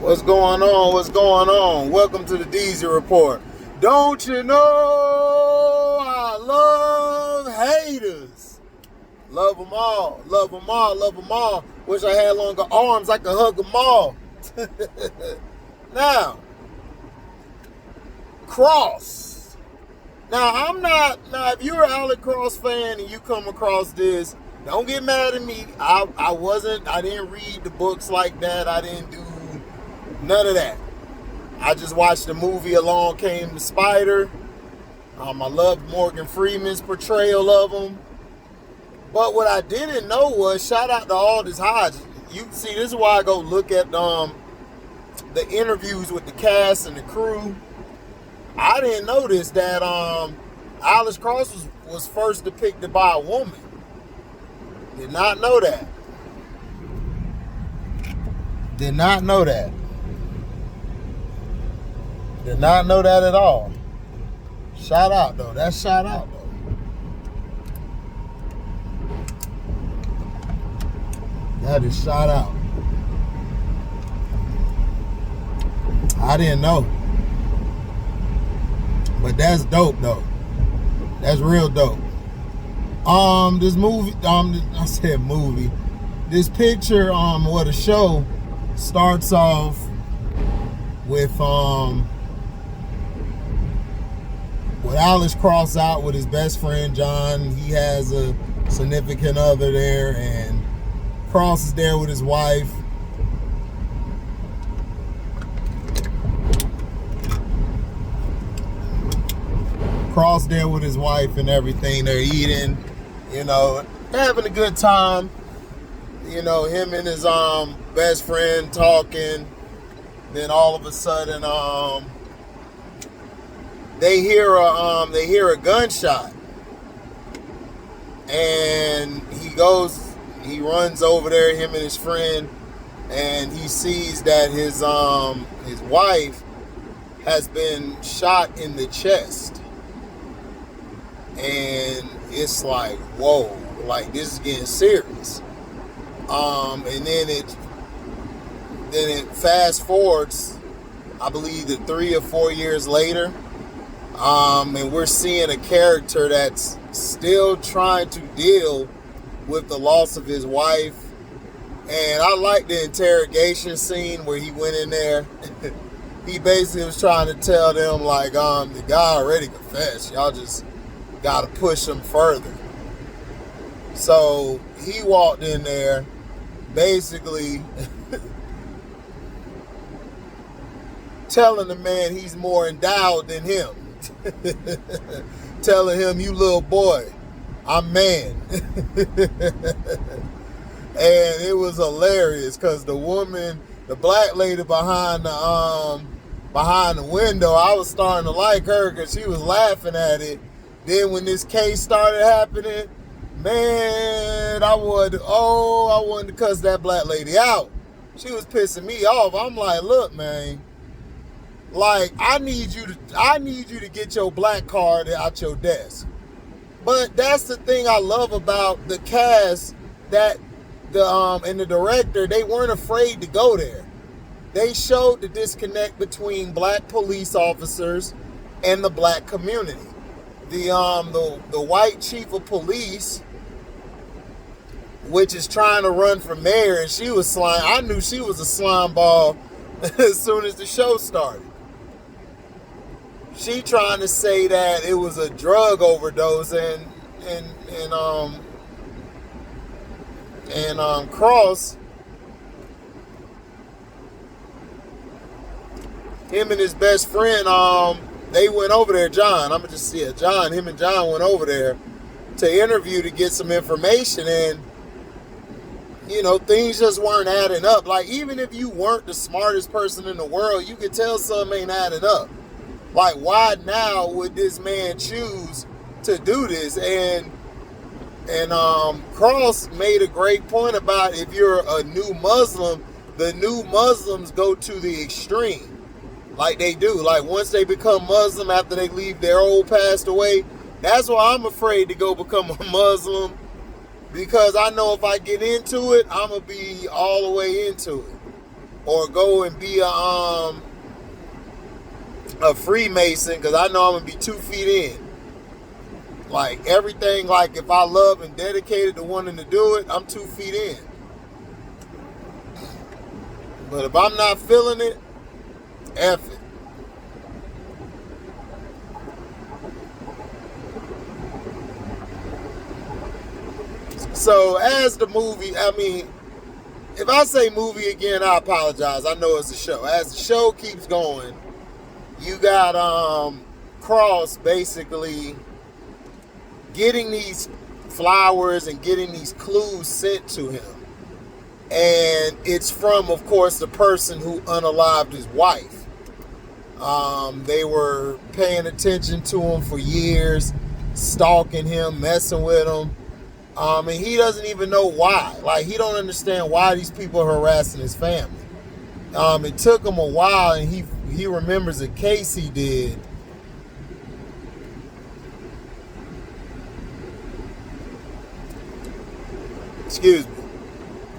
What's going on? What's going on? Welcome to the DZ Report. Don't you know I love haters? Love them all. Love them all. Love them all. Wish I had longer arms. I could hug them all. Now, Cross. Now, if you're an Alec Cross fan and you come across this, don't get mad at me. I didn't read the books like that. I didn't do none of that. I just watched the movie Along Came the Spider. I loved Morgan Freeman's portrayal of him. But what I didn't know was, shout out to Aldous Hodge. You see, this is why I go look at the interviews with the cast and the crew. I didn't notice that Alex Cross was first depicted by a woman. Did not know that. Did not know that. Did not know that at all. Shout out though. That's shout out though. That is shout out. I didn't know. But that's dope though. That's real dope. This movie, I said movie. This picture, the show starts off with Alex Cross out with his best friend John. He has a significant other there, and Cross is there with his wife. Cross there with his wife and everything. They're eating, having a good time. Him and his best friend talking. Then all of a sudden, they hear a gunshot, and he runs over there, him and his friend, and he sees that his wife has been shot in the chest. And it's like, whoa, like this is getting serious. And then it fast forwards, I believe, that 3 or 4 years later, and we're seeing a character that's still trying to deal with the loss of his wife. And I like the interrogation scene where he went in there. He basically was trying to tell them, like, the guy already confessed. Y'all just got to push him further. So he walked in there, basically telling the man he's more endowed than him. Telling him, you little boy, I'm man. And it was hilarious because the woman, the black lady behind the window, I was starting to like her because she was laughing at it. Then when this case started happening, man, I wanted to cuss that black lady out. She was pissing me off. I'm like, look, man, like I need you to get your black card out your desk. But that's the thing I love about the cast, that and the director, they weren't afraid to go there. They showed the disconnect between black police officers and the black community. The white chief of police, which is trying to run for mayor, and she was slime. I knew she was a slime ball as soon as the show started. She trying to say that it was a drug overdose, and Cross, him and his best friend, they went over there, John. I'm going to just see it. Him and John went over there to interview to get some information. And, things just weren't adding up. Like, even if you weren't the smartest person in the world, you could tell something ain't adding up. Like, why now would this man choose to do this? And Cross made a great point about, if you're a new Muslim, the new Muslims go to the extreme. Like they do. Like once they become Muslim after they leave their old passed away, that's why I'm afraid to go become a Muslim. Because I know if I get into it, I'm going to be all the way into it. or go and be a Freemason, because I know I'm gonna be 2 feet in. Like everything, like if I love and dedicated to wanting to do it, I'm 2 feet in. But if I'm not feeling it, F it. So as the movie, I mean, if I say movie again, I apologize. I know it's a show. As the show keeps going, you got Cross basically getting these flowers and getting these clues sent to him. And it's from, of course, the person who unalived his wife. They were paying attention to him for years, stalking him, messing with him. And he doesn't even know why. Like, he don't understand why these people are harassing his family. It took him a while, and he remembers a case he did. Excuse me.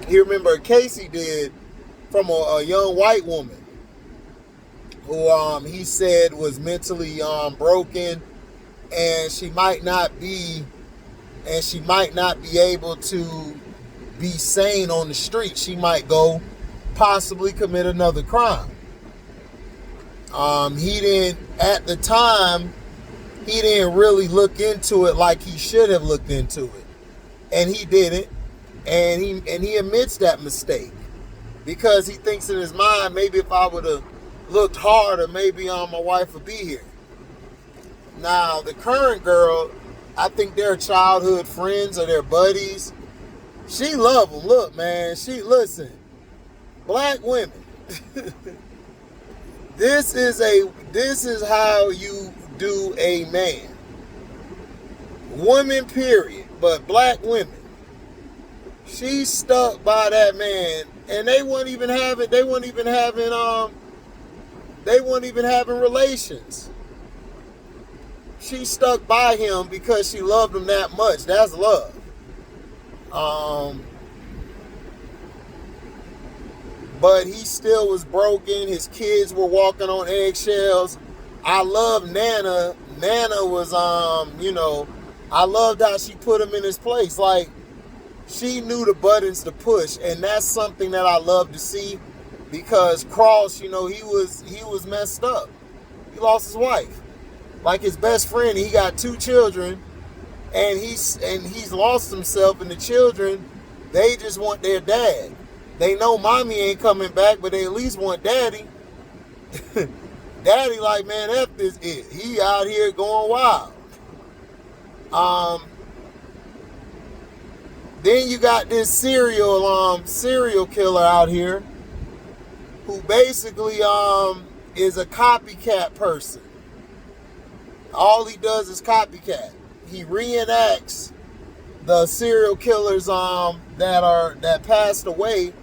He remembered a case he did from a young white woman who he said was mentally broken, and she might not be able to be sane on the street. She might go possibly commit another crime. He didn't really look into it like he should have looked into it. And he didn't. And he admits that mistake, because he thinks in his mind, maybe if I would have looked harder, maybe my wife would be here. Now, the current girl, I think they're childhood friends or they're buddies. She love him. Look, man, listen, black women. This is how you do a man. Women, period. But black women. She's stuck by that man, and they weren't even having relations. She stuck by him because she loved him that much. That's love. But he still was broken. His kids were walking on eggshells. I love Nana. Nana was I loved how she put him in his place. Like, she knew the buttons to push, and that's something that I love to see, because Cross, he was messed up. He lost his wife. Like his best friend, he got 2 children, and he's lost himself, and the children, they just want their dad. They know mommy ain't coming back, but they at least want daddy. Daddy like, man, F this it. He out here going wild. Then you got this serial killer out here who basically is a copycat person. All he does is copycat. He reenacts the serial killers that passed away.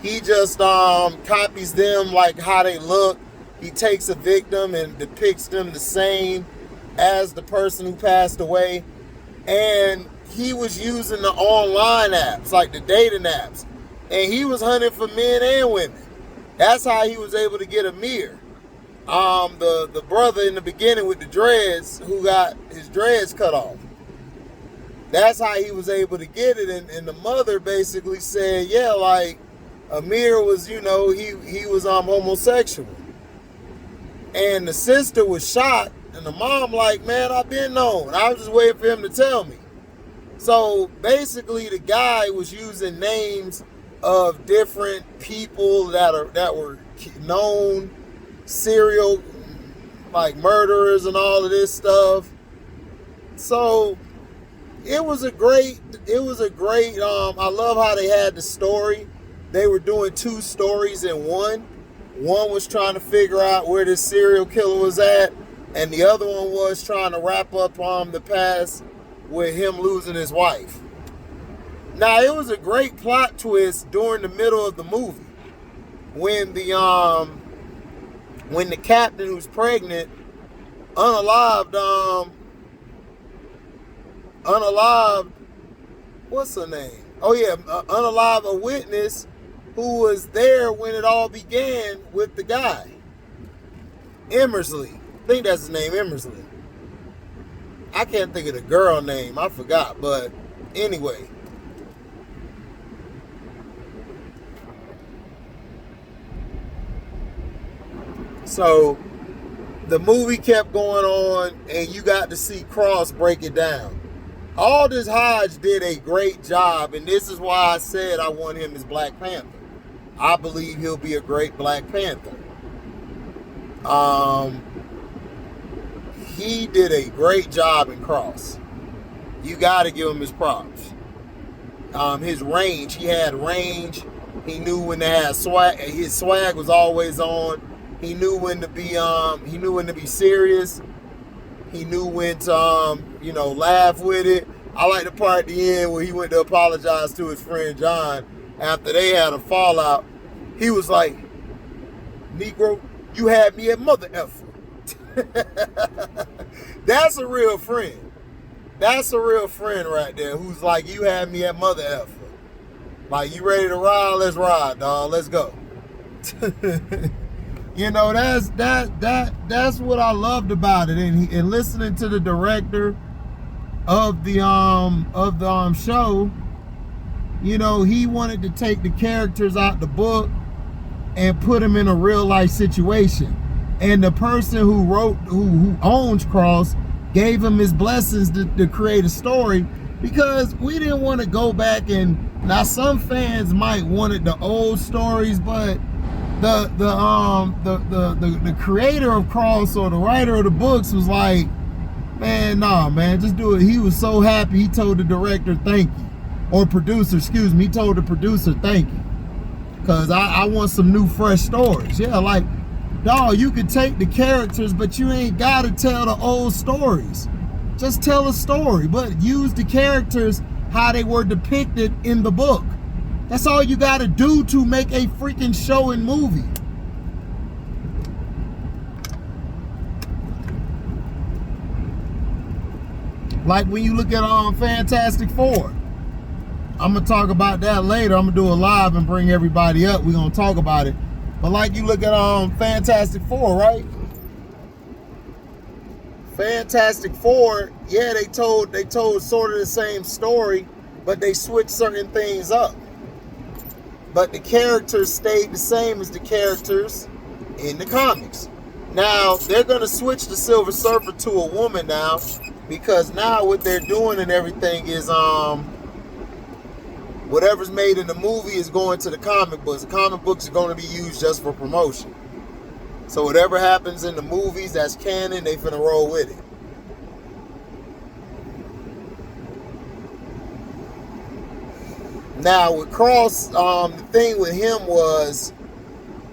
He just copies them, like how they look. He takes a victim and depicts them the same as the person who passed away. And he was using the online apps, like the dating apps, and he was hunting for men and women. That's how he was able to get Amir, the brother in the beginning with the dreads, who got his dreads cut off. That's how he was able to get it. And the mother basically said, yeah, like Amir was, he was homosexual. And the sister was shocked. And the mom like, man, I've been known. I was just waiting for him to tell me. So basically the guy was using names of different people that were known serial like murderers and all of this stuff. So it was a great I love how they had the story. They were doing 2 stories in one. One was trying to figure out where this serial killer was at, and the other one was trying to wrap up the past with him losing his wife. Now, it was a great plot twist during the middle of the movie when the captain who's pregnant, unalived, what's her name? Oh yeah, unalive a witness who was there when it all began with the guy, Emersley. I think that's his name, Emersley. I can't think of the girl name. I forgot, but anyway. So the movie kept going on, and you got to see Cross break it down. Aldis Hodge did a great job, and this is why I said I want him as Black Panther. I believe he'll be a great Black Panther. He did a great job in Cross. You got to give him his props. His range, he had range. He knew when to have swag. His swag was always on. He knew when to be serious. He knew when to laugh with it. I like the part at the end where he went to apologize to his friend John after they had a fallout. He was like, "Negro, you had me at mother effer." That's a real friend. That's a real friend right there who's like, "You had me at mother effer." Like, you ready to ride? Let's ride, dog. Let's go. That's what I loved about it. And listening to the director of the show, he wanted to take the characters out the book and put them in a real life situation. And the person who owns Cross gave him his blessings to create a story, because we didn't want to go back and, now some fans might wanted the old stories, but the creator of Cross, or the writer of the books, was like, "Man, nah, man, just do it." He was so happy. He told the director, "Thank you," or producer, excuse me. He told the producer, "Thank you," because I want some new, fresh stories. Yeah, like, dawg, you could take the characters, but you ain't gotta tell the old stories. Just tell a story, but use the characters how they were depicted in the book. That's all you gotta do to make a freaking show and movie. Like when you look at Fantastic Four. I'm gonna talk about that later. I'm gonna do a live and bring everybody up. We're gonna talk about it. But like you look at Fantastic Four, right? Fantastic Four, yeah, they told sort of the same story, but they switched certain things up. But the characters stayed the same as the characters in the comics. Now, they're going to switch the Silver Surfer to a woman now, because now what they're doing and everything is whatever's made in the movie is going to the comic books. The comic books are going to be used just for promotion. So whatever happens in the movies, that's canon, they finna roll with it. Now with Cross, the thing with him was,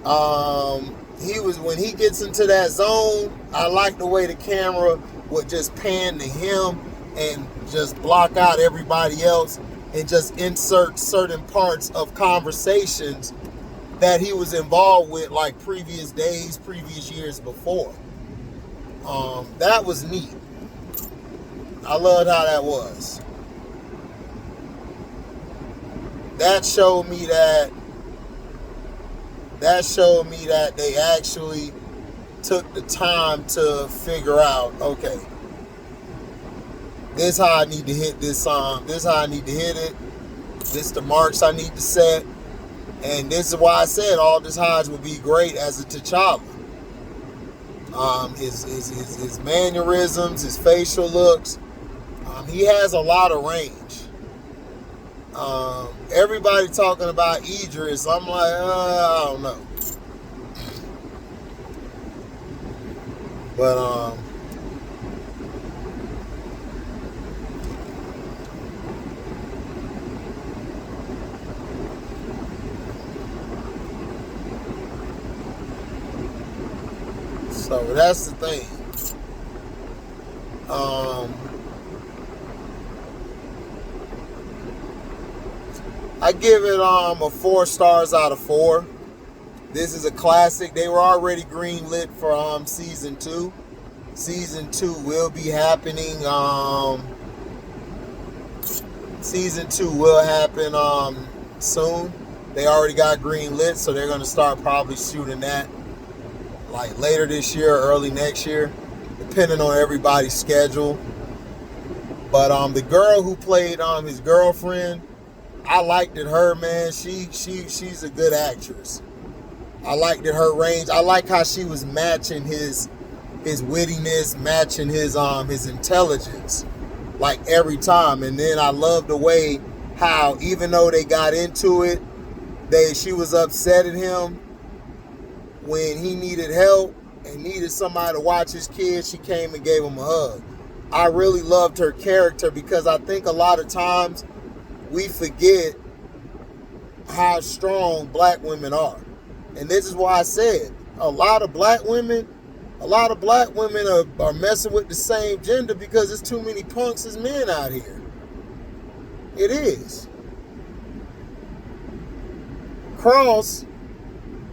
when he gets into that zone, I like the way the camera would just pan to him and just block out everybody else and just insert certain parts of conversations that he was involved with, like previous days, previous years before. That was neat. I loved how that was. That showed me that they actually took the time to figure out, okay, this how I need to hit this song, this how I need to hit it, this the marks I need to set. And this is why I said Aldis Hodge would be great as a T'Challa. His mannerisms, his facial looks, he has a lot of range. Everybody talking about Idris, I'm like, I don't know. But so that's the thing. I give it a 4 stars out of 4. This is a classic. They were already greenlit for season 2. Season 2 will be happening Season 2 will happen soon. They already got green lit, so they're gonna start probably shooting that like later this year or early next year, depending on everybody's schedule. But the girl who played his girlfriend, I liked it. Her, man, she's a good actress. I liked it, her range. I like how she was matching his wittiness, matching his intelligence, like every time. And then I love the way how, even though they got into it, she was upset at him when he needed help and needed somebody to watch his kids. She came and gave him a hug. I really loved her character, because I think a lot of times we forget how strong black women are. And this is why I said a lot of black women are messing with the same gender because there's too many punks as men out here. It is. Cross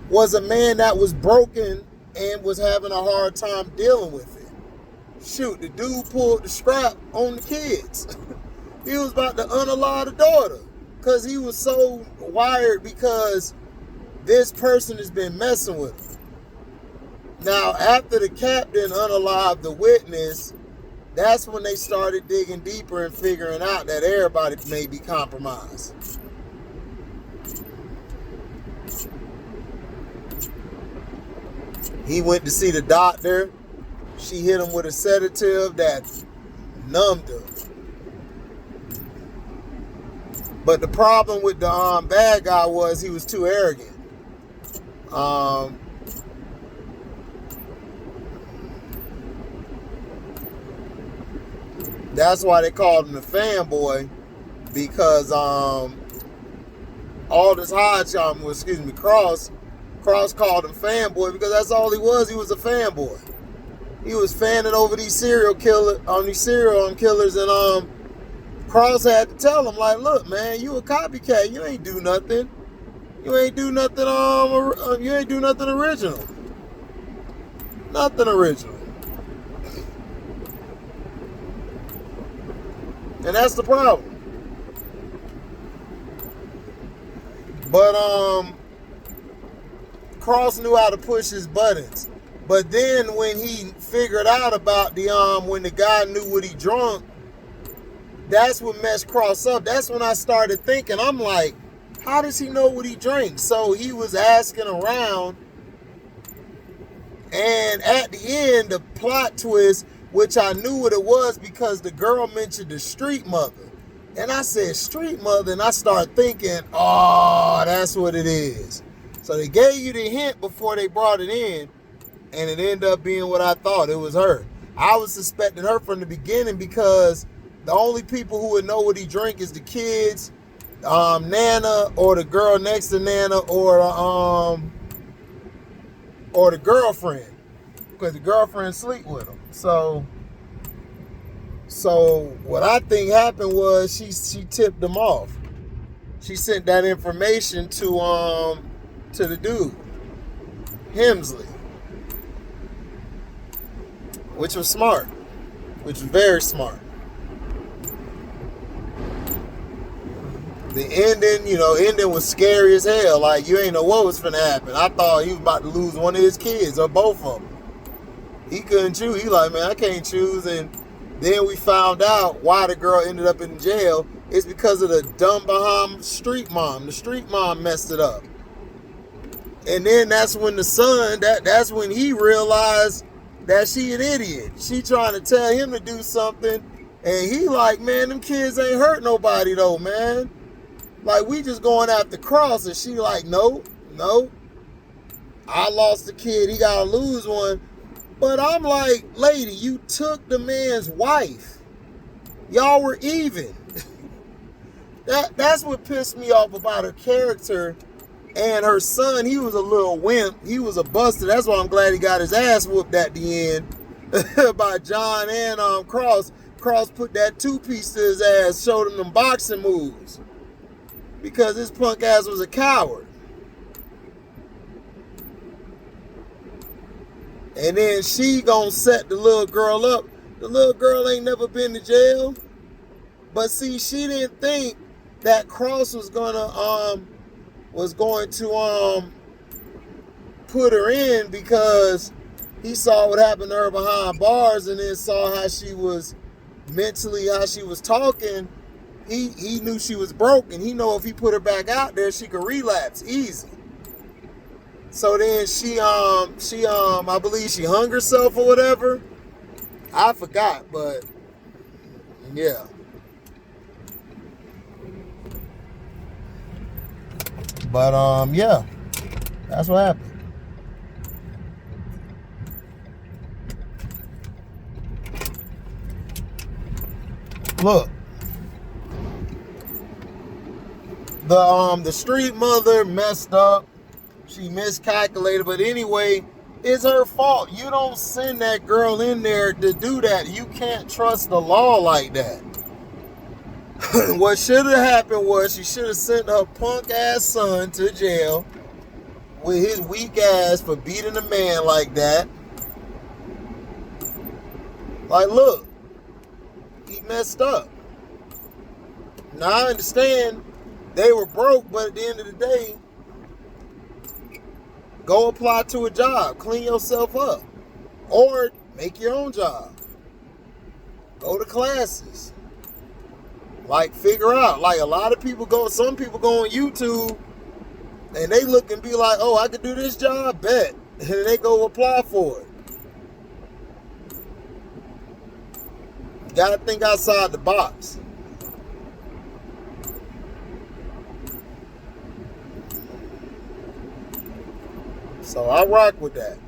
was a man that was broken and was having a hard time dealing with it. Shoot, the dude pulled the strap on the kids. He was about to unalive the daughter because he was so wired because this person has been messing with him. Now, after the captain unalived the witness, that's when they started digging deeper and figuring out that everybody may be compromised. He went to see the doctor. She hit him with a sedative that numbed him. But the problem with the bad guy was he was too arrogant. That's why they called him the fanboy, because Aldous Hodge, Cross called him fanboy because that's all he was. He was a fanboy. He was fanning over these serial killers, and Cross had to tell him, like, look, man, you a copycat. You ain't do nothing. You ain't do nothing. You ain't do nothing original. Nothing original. And that's the problem. But Cross knew how to push his buttons. But then when he figured out about when the guy knew what he drunk, that's what messed Cross up. That's when I started thinking, I'm like, how does he know what he drinks? So he was asking around, and at the end, the plot twist, which I knew what it was because the girl mentioned the street mother. And I said, street mother, and I started thinking, oh, that's what it is. So they gave you the hint before they brought it in, and it ended up being what I thought. It was her. I was suspecting her from the beginning because the only people who would know what he drank is the kids, Nana, or the girl next to Nana, or the girlfriend, because the girlfriend sleep with him. So what I think happened was she tipped him off. She sent that information to the dude, Hemsley, which was smart, which was very smart. The ending was scary as hell. Like, you ain't know what was finna happen. I thought he was about to lose one of his kids or both of them. He couldn't choose. He like, man, I can't choose. And then we found out why the girl ended up in jail. It's because of the dumb behind street mom. The street mom messed it up. And then that's when the son, that's when he realized that she an idiot. She trying to tell him to do something. And he like, man, them kids ain't hurt nobody though, man. Like, we just going after Cross. And she like, no. I lost a kid. He got to lose one. But I'm like, lady, you took the man's wife. Y'all were even. That's what pissed me off about her character. And her son, he was a little wimp. He was a buster. That's why I'm glad he got his ass whooped at the end by John and Cross. Cross put that two-piece to his ass, showed him them boxing moves. Because his punk ass was a coward. And then she gonna set the little girl up. The little girl ain't never been to jail. But see, she didn't think that Cross was going to put her in, because he saw what happened to her behind bars, and then saw how she was mentally, how she was talking. He knew she was broken. He know if he put her back out there, she could relapse easy. So then she I believe she hung herself or whatever. I forgot, but yeah. But yeah, that's what happened. Look, the street mother messed up. She miscalculated, but anyway, it's her fault. You don't send that girl in there to do that. You can't trust the law like that. What should have happened was she should have sent her punk ass son to jail with his weak ass for beating a man like that. Like, look, he messed up. Now I understand they were broke, but at the end of the day, go apply to a job, clean yourself up, or make your own job. Go to classes. Like, figure out. Like, a lot of people go, some people go on YouTube and they look and be like, oh, I could do this job, bet. And they go apply for it. You gotta think outside the box. So I rock with that.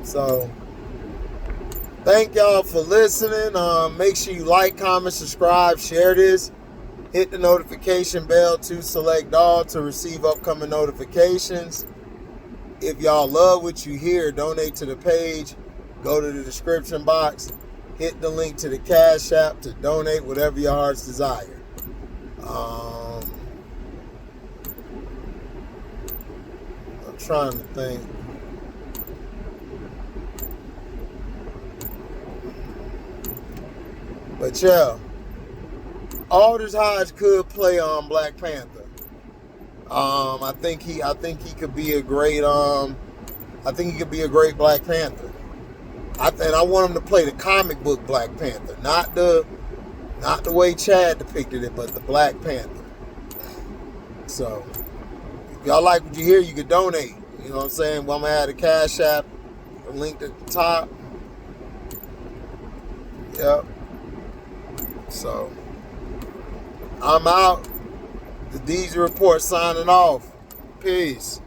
So thank y'all for listening. Make sure you like, comment, subscribe, share this. Hit the notification bell to select all to receive upcoming notifications. If y'all love what you hear, donate to the page. Go to the description box. Hit the link to the Cashapp to donate whatever your heart's desire. I'm trying to think. But yeah, Aldous Hodge could play on Black Panther. I think he could be a great Black Panther. I want him to play the comic book Black Panther, not the way Chad depicted it, but the Black Panther. So if y'all like what you hear, you can donate. You know what I'm saying? Well, I'm gonna add a Cash App, the link at the top. Yep. So I'm out. The Deezy Report signing off. Peace.